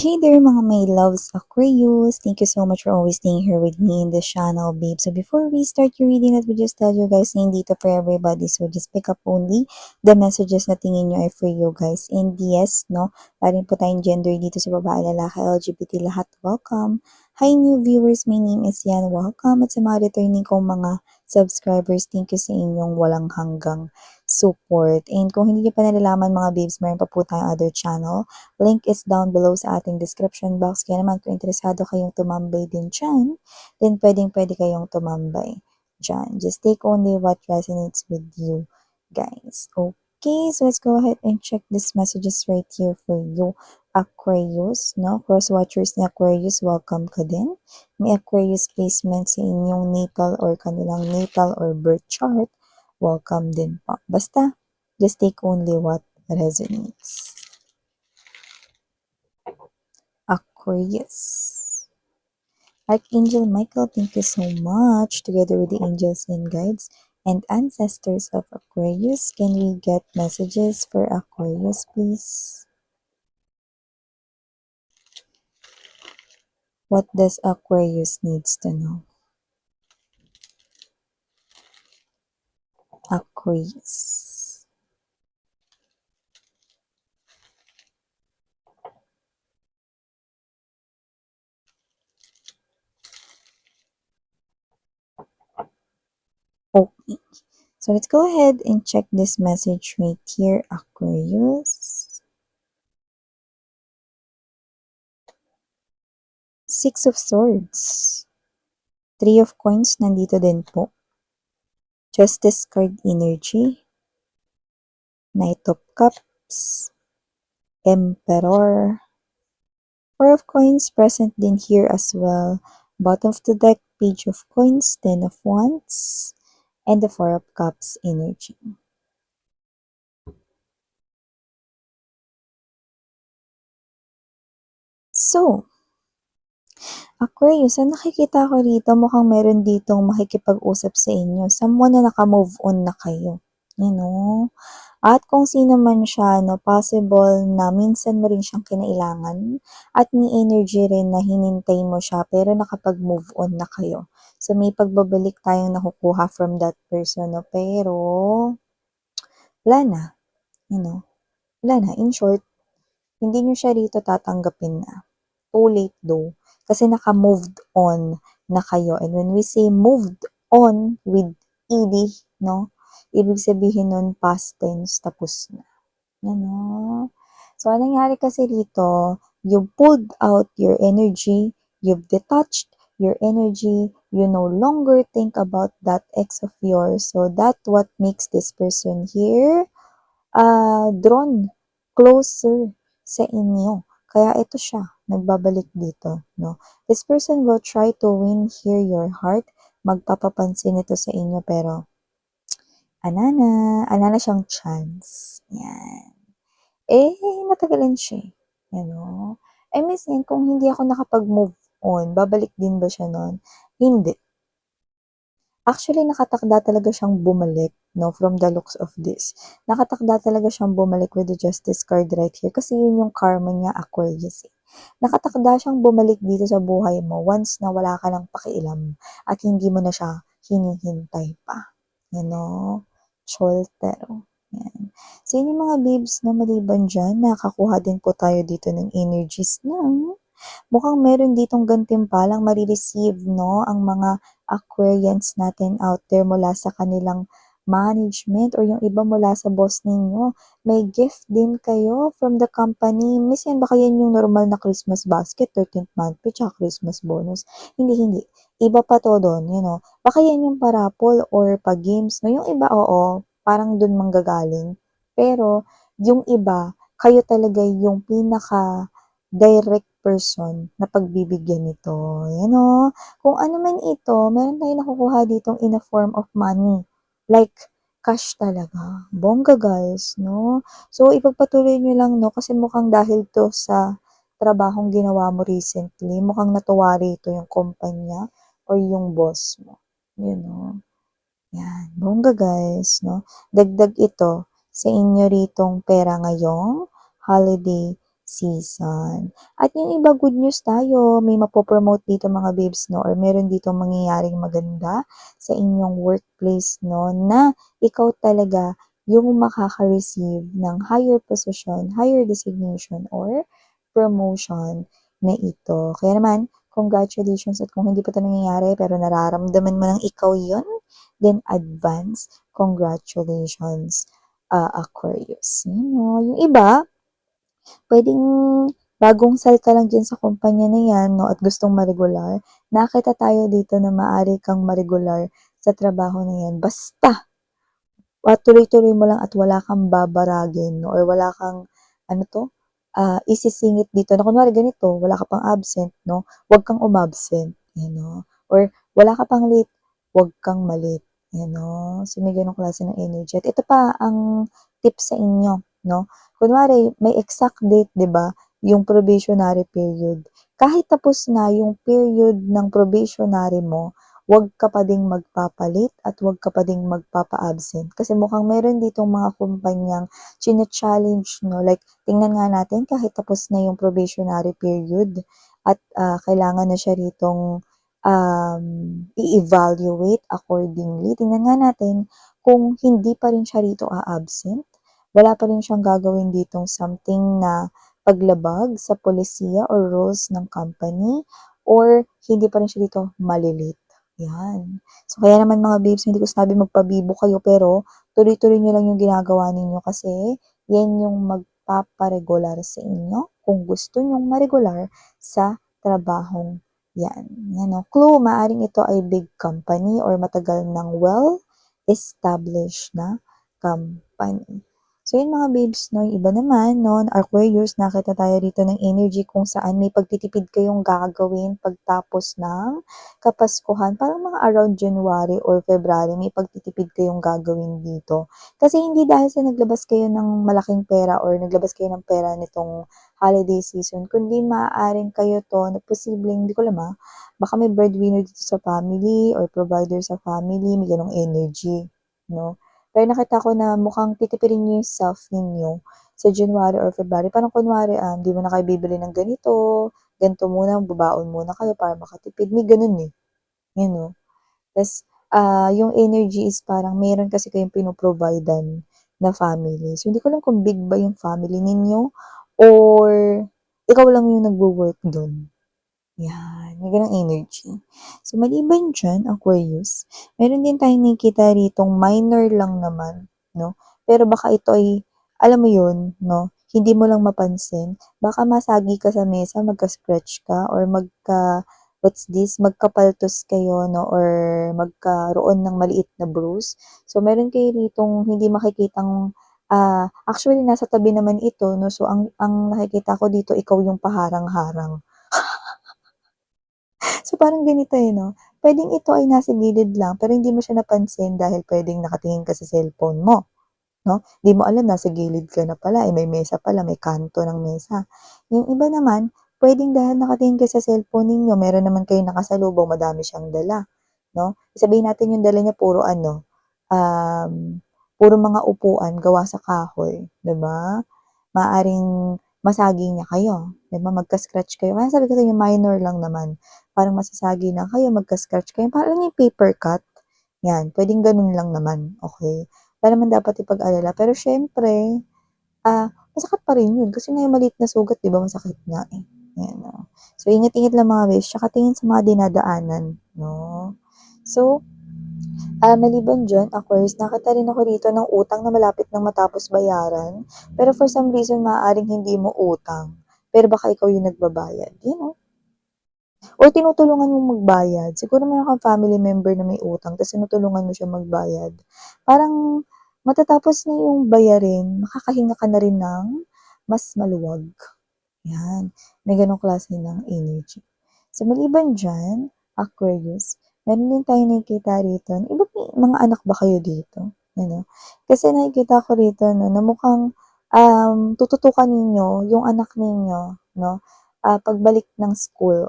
Hey there mga my loves Aquarius! Thank you so much for always staying here with me in the channel, babe. So before we start your reading, let me just tell you guys na hindi to for everybody. So just pick up only the messages na tingin nyo ay for you guys. And yes, no, parin po tayong gender dito sa babae, lalaki, LGBT, lahat. Welcome! Hi new viewers, my name is Yan. Welcome! At sa mga returning kong mga subscribers, thank you sa inyong walang hanggang support. And kung hindi nyo pa nalalaman mga babes, meron pa po tayong other channel. Link is down below sa ating description box. Kaya naman kung interesado kayong tumambay din dyan, then pwede kayong tumambay dyan. Just take only what resonates with you, guys. Okay, so let's go ahead and check these messages right here for you. Aquarius, no? Cross-watchers ni Aquarius, welcome ka din. May Aquarius placement sa inyong natal or kanilang natal or birth chart, welcome din po. Basta, just take only what resonates. Aquarius. Archangel Michael, thank you so much. Together with the angels and guides and ancestors of Aquarius, can we get messages for Aquarius, please? What does Aquarius needs to know? Aquarius. Okay. So let's go ahead and check this message right here, Aquarius. Six of Swords. Three of Coins, nandito din po. Justice card energy. Knight of Cups. Emperor. Four of Coins present din here as well. Bottom of the deck, Page of Coins, Ten of Wands, and the Four of Cups energy. So, Aquarius, ang nakikita ko rito, mukhang meron ditong makikipag-usap sa inyo. Someone na naka-move on na kayo. You know? At kung sino man siya, no, possible na minsan mo rin siyang kinailangan at may energy rin na hinintay mo siya pero nakapag-move on na kayo. So, may pagbabalik tayong nakukuha from that person, no? Pero, wala na. You know? Wala na. In short, hindi nyo siya rito tatanggapin na. Too late though. Kasi naka-moved on na kayo. And when we say moved on with ED, no? Ibig sabihin nun past tense, tapos na. Ano? So, anong nangyari kasi dito, you pulled out your energy, you've detached your energy, you no longer think about that ex of yours. So, that's what makes this person here drawn closer sa inyo. Kaya ito siya, nagbabalik dito. No? This person will try to win here your heart. Magpapapansin ito sa inyo, pero anana siyang chance. Yan. Eh, matagalan siya eh. You know? I miss yan, kung hindi ako nakapag-move on, babalik din ba siya nun? Hindi. Actually, nakatakda talaga siyang bumalik, no, from the looks of this. Nakatakda talaga siyang bumalik with the Justice card right here kasi yun yung karma niya, Aquarius eh. Nakatakda siyang bumalik dito sa buhay mo once na wala ka ng pakialam at hindi mo na siya hinihintay pa. You know? Choltero. Yan. So, yun yung mga babes na maliban dyan, nakakuha din po tayo dito ng energies ng mukhang meron ditong gantimpalang marireceive, no, ang mga Aquarians natin out there mula sa kanilang management or yung iba mula sa boss ninyo. May gift din kayo from the company. Miss yan, baka yan yung normal na Christmas basket, 13th month pay, tsaka Christmas bonus. Hindi. Iba pa to doon, you know. Baka yan yung parapol or pag-games, no? Yung iba, oo, parang doon manggagaling. Pero, yung iba, kayo talaga yung pinaka direct person na pagbibigyan nito. Yan o. Kung ano man ito, meron tayong nakukuha ditong in a form of money. Like, cash talaga. Bongga guys, no? So, ipagpatuloy nyo lang, no? Kasi mukhang dahil to sa trabahong ginawa mo recently, mukhang natuwa rito yung kumpanya or yung boss mo. You know? Yan. Bongga guys, no? Dagdag ito sa inyo ritong pera ngayong holiday season. At yung iba, good news tayo, may mapopromote dito mga babes, no, or meron dito mangyayaring maganda sa inyong workplace, no, na ikaw talaga yung makaka-receive ng higher position, higher designation, or promotion na ito. Kaya naman, congratulations, at kung hindi pa ito nangyayari pero nararamdaman mo ng ikaw yun, then advance congratulations, Aquarius. You know, yung iba, pwedeng bagong salta lang dyan sa kumpanya na yan, no, at gustong ma-regular. Nakita tayo dito na maaari kang ma-regular sa trabaho na yan. Basta, tuloy-tuloy mo lang at wala kang babaragin, no, or wala kang, ano to, isisingit dito na kunwari ganito, wala ka pang absent, no, wag kang umabsent, or wala ka pang late, wag kang malate, so may ganong klase ng energy. At ito pa ang tip sa inyo, no, kunwari may exact date, di ba, yung probationary period. Kahit tapos na yung period ng probationary mo, wag ka pa ding magpapalit at wag ka pa ding magpapa-absent. Kasi mukhang meron ditong mga kumpanyang chine-challenge, no? Like, tingnan nga natin kahit tapos na yung probationary period at kailangan na siya ritong i-evaluate accordingly. Tingnan nga natin kung hindi pa rin siya rito a-absent, wala pa rin siyang gagawin ditong something na paglabag sa polisiya or rules ng company, or hindi pa rin siya dito malilate. Yan. So, kaya naman mga babes, hindi ko sabi magpabibo kayo, pero tuloy-tuloy nyo lang yung ginagawa ninyo kasi yan yung magpaparegular sa inyo kung gusto nyong maregular sa trabahong yan. Yan o. Clue, maaring ito ay big company or matagal ng well-established na company. So, yun mga babes, no, yung iba naman, no, Aquarius, nakita tayo dito ng energy kung saan may pagtitipid kayong gagawin pagtapos ng Kapaskuhan, parang mga around January or February, may pagtitipid kayong gagawin dito. Kasi hindi dahil sa naglabas kayo ng malaking pera or naglabas kayo ng pera nitong holiday season, kundi maaaring kayo to na posibleng, hindi ko alam baka may breadwinner dito sa family or provider sa family, may ganong energy, no? Pero nakita ko na mukhang titipirin niyo yung self ninyo sa January or February. Parang kunwari, di mo na kayo bibili ng ganito muna, babaon muna kayo para makatipid. May ganun eh. You know? Tas, yung energy is parang meron kasi kayong pinoprovidean na family. So, hindi ko alam kung big ba yung family ninyo or ikaw lang yung nagwo-work dun. Yan, may ganang energy. So, maliban dyan, Aquarius, meron din tayong nakikita ritong minor lang naman, no? Pero baka ito ay, alam mo yun, no? Hindi mo lang mapansin. Baka masagi ka sa mesa, magka-scratch ka, or magkapaltos kayo, no? Or magkaroon ng maliit na bruise. So, meron kayo ritong hindi makikitang, actually, nasa tabi naman ito, no? So, ang nakikita ko dito, ikaw yung paharang-harang. So, parang ganito no? Pwedeng ito ay nasa gilid lang, pero hindi mo siya napansin dahil pwedeng nakatingin ka sa cellphone mo, no? Di mo alam, nasa gilid ka na pala, may mesa pala, may kanto ng mesa. Yung iba naman, pwedeng dahil nakatingin ka sa cellphone ninyo, meron naman kayo nakasalubong, madami siyang dala, no? Sabihin natin yung dala niya puro puro mga upuan gawa sa kahoy, 'di ba? Maaring masagi niya kayo, 'di ba? Magka-scratch kayo. Kaya sabi ko sa inyo, minor lang naman. Parang masasagi lang kayo, magka-scratch kayo. Parang yung paper cut. Yan, pwedeng ganun lang naman, okay? Wala naman dapat ipag-alala. Pero syempre, masakit pa rin yun. Kasi nga yung maliit na sugat, 'di ba, masakit nga eh. Yan, no? So, ingat-ingat lang mga besh. Tsaka tingin sa mga dinadaanan, no? So, maliban dyan, Aquarius, nakita rin ako dito ng utang na malapit nang matapos bayaran. Pero for some reason, maaaring hindi mo utang. Pero baka ikaw yung nagbabayad. Or tinutulungan mong magbayad. Siguro meron kang family member na may utang, tapos tinutulungan mo siya magbayad. Parang matatapos na yung bayarin, makakahinga ka na rin ng mas maluwag. Yan. May ganong klase ng energy. So, maliban dyan, Aquarius, meron din tayo nakikita rito. Iba mga anak ba kayo dito? Kasi nakikita ko rito, no, na mukhang tututukan ninyo yung anak ninyo, no, pagbalik ng school.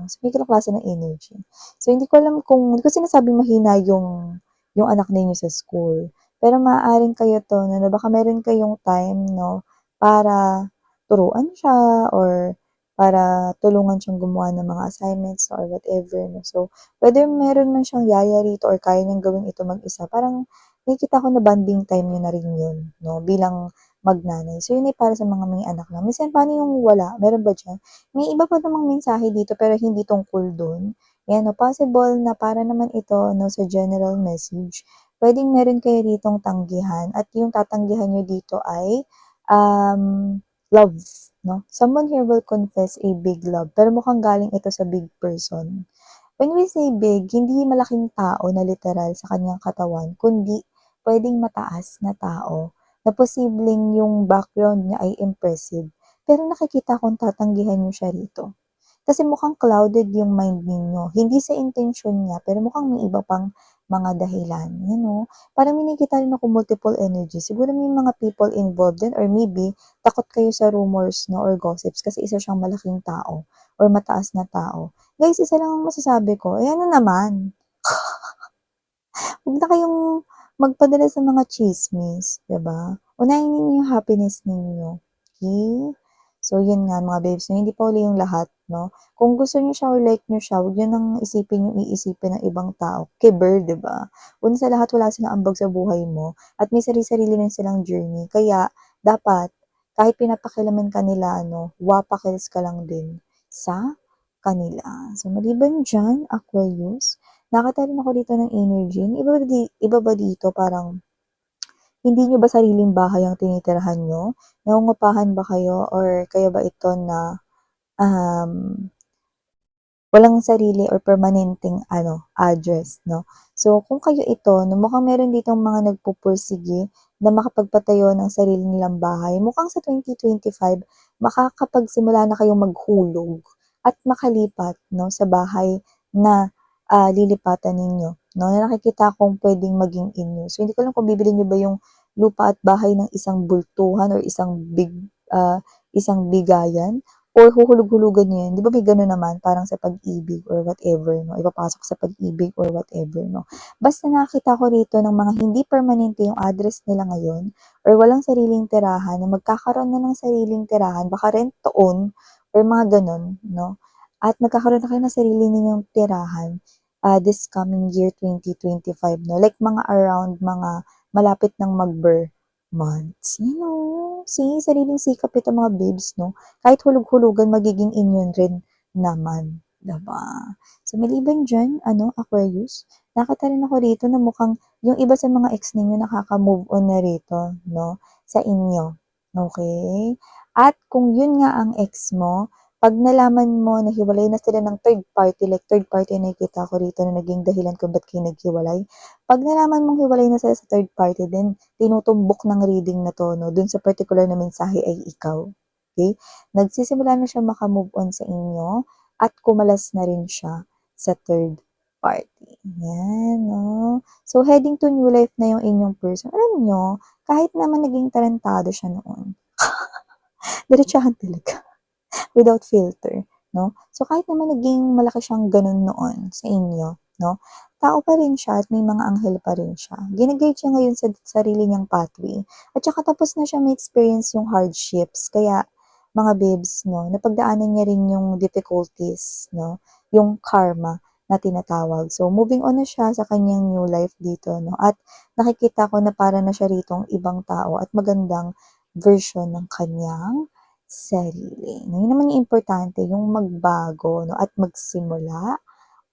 So, may ganong klase ng energy. So, hindi ko alam hindi ko sinasabing mahina yung anak ninyo sa school. Pero maaaring kayo to, no, na baka meron kayong time, no, para turuan siya or para tulungan siyang gumawa ng mga assignments or whatever 'no. So, whether meron man siyang yaya rito or kaya niyang gawin ito mag-isa, parang nakikita ko na bonding time niyo na rin yun 'no, bilang magnanay. So, yun ay para sa mga may anak na. Minsan paano yung wala, meron ba diyan? May iba pa namang mensahe dito pero hindi tungkol dun. 'Yan 'no, possible na para naman ito 'no, sa general message, puwedeng meron kayo ditong tanggihan at yung tatanggihan niyo dito ay, love 'no. Someone here will confess a big love, pero mukhang galing ito sa big person. When we say big, hindi malaking tao na literal sa kanyang katawan, kundi puwedeng mataas na tao na posibleng yung background niya ay impressive, pero nakikita kong tatanggihan niyo siya rito. Kasi mukhang clouded yung mind ninyo, hindi sa intensyon niya, pero mukhang may iba pang mga dahilan, yan 'no. Parang may nakikita rin ako multiple energy, siguro may mga people involved din or maybe takot kayo sa rumors 'no or gossips kasi isa siyang malaking tao or mataas na tao. Guys, isa lang ang masasabi ko, ayan na naman. Huwag na kayong magpadala sa mga tsismis, 'di ba? Unahin ninyo yung happiness ninyo, okey? So, yun nga mga babes 'no, hindi pa huli yung lahat 'no. Kung gusto niyo siya or like niyo siya, huwag niyo ng isipin yung iisipin ng ibang tao, kiber, 'di ba? Una sa lahat, wala silang ambag sa buhay mo at may sarili-sarili rin silang journey. Kaya dapat kahit pinapakialaman ka nila ano, wapakils ka lang din sa kanila. So, maliban diyan, Aquarius, nakita rin ako dito ng energy, iba ba dito parang hindi niyo ba sariling bahay ang tinitirhan niyo? Nangungupahan ba kayo or kaya ba ito na, um walang sarili or permanenteng ano, address 'no. So, kung kayo ito 'no, mukhang meron ditong mga nagpupursige na makapagpatayo ng sarili nilang bahay. Mukhang sa 2025 makakapagsimula na kayong maghulog at makalipat 'no, sa bahay na, lilipatan ninyo 'no, na nakikita kong puwedeng maging inyo. So, hindi ko alam kung bibilhin niyo ba yung lupa at bahay ng isang bultuhan or isang bigayan or huhulog-hulugan niyo 'yan, 'di ba may gano'n naman parang sa pag-ibig or whatever 'no, ipapasok sa pag-ibig or whatever 'no. Basta nakita ko rito ng mga hindi permanente yung address nila ngayon or walang sariling tirahan na magkakaroon na ng sariling tirahan, baka rent to own or mga gano'n 'no. At magkakaroon na kayo ng sarili ninyong tirahan, this coming year 2025 'no, like mga around mga malapit ng mag-ber months. You know, see sariling sikap ito mga babes 'no. Kahit hulog-hulugan magiging inyo rin naman, 'di ba? So, maliban diyan ano, Aquarius, nakita rin ako rito na mukhang yung iba sa mga ex ninyo nakaka-move on na rito 'no, sa inyo, okey? At kung yun nga ang ex mo, 'pag nalaman mo na hiwalay na sila ng third party, like third party yung nakikita ko rito na naging dahilan kung ba't kayo naghiwalay. 'Pag nalaman mong hiwalay na sila sa third party then tinutumbok ng reading na 'to 'no, dun sa particular na mensahe ay ikaw, okey? Nagsisimula na siya maka-move on sa inyo at kumalas na rin siya sa third party, 'yan 'no. So, heading to new life na yung inyong person. Alam niyo, kahit naman naging tarantado siya noon, diretsahan talaga. Without filter, 'no? So, kahit naman naging malaki siyang gano'n noon sa inyo, 'no, tao pa rin siya at may mga anghel pa rin siya. Gina-guide siya ngayon sa sarili niyang pathway at saka tapos na siya ma-experience yung hardships. Kaya mga babes 'no, napagdaanan niya rin yung difficulties 'no, yung karma na tinatawag. So, moving on na siya sa kanyang new life dito 'no, at nakikita ko na para na siya ritong ibang tao at magandang version ng kanyang sarili. 'No, yun naman yung importante, yung magbago 'no, at magsimula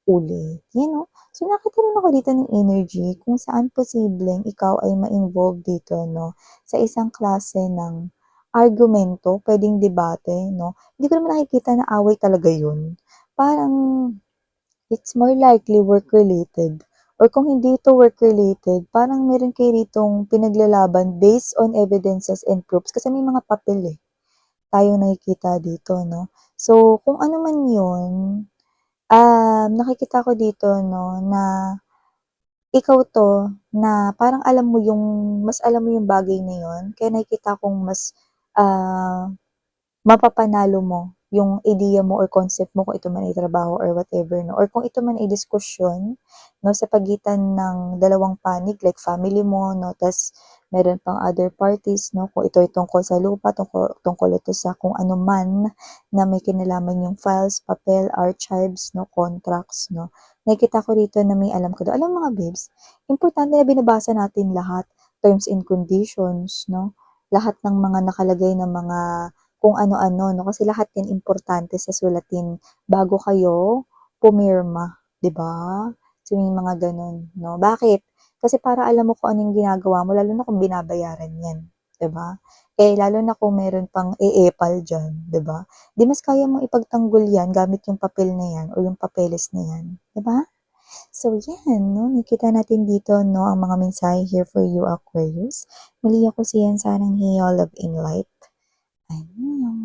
ulit, 'yan 'no. So, nakita rin ako dito ng energy kung saan posibleng ikaw ay ma-involve dito 'no, sa isang klase ng argumento, puwedeng debate 'no. Hindi ko naman nakikita na away talaga yun. Parang it's more likely work-related or kung hindi ito work-related, parang meron kayo ditong pinaglalaban based on evidences and proofs kasi may mga papel, eh tayong nakikita dito 'no. So, kung ano man 'yun, nakikita ko dito 'no na ikaw 'to na parang alam mo yung mas alam mo yung bagay na 'yun kaya nakikita kong mas, mapapanalo mo yung ideya mo or concept mo kung ito man ay trabaho or whatever 'no, or kung ito man ay diskusyon 'no, sa pagitan ng dalawang panig like family mo 'no, ta's meron pang other parties 'no, kung ito ay tungkol sa lupa, tungkol ito sa kung ano man na may kinalaman yung files, papel, archives 'no, contracts 'no. Nakikita ko rito na may alam ka daw. Alam mo mga babes, importante na binabasa natin lahat, terms and conditions 'no, lahat ng mga nakalagay na mga kung ano-ano 'no, kasi lahat 'yan importante sa sulatin bago kayo pumirma, 'di ba? So, may mga gano'n 'no. Bakit? Kasi para alam mo kung ano yung ginagawa mo lalo na kung binabayaran 'yan, 'di ba? Eh, lalo na kung meron pang e-epal diyan, 'di ba? 'Di mas kaya mong ipagtanggol 'yan gamit yung papel na 'yan o yung papeles na 'yan, 'di ba? So, 'yan 'no, nakikita natin dito 'no, ang mga mensahe here for you, Aquarius. Muli ako si Yan, sanang Heal, Love, and Light. Ayun.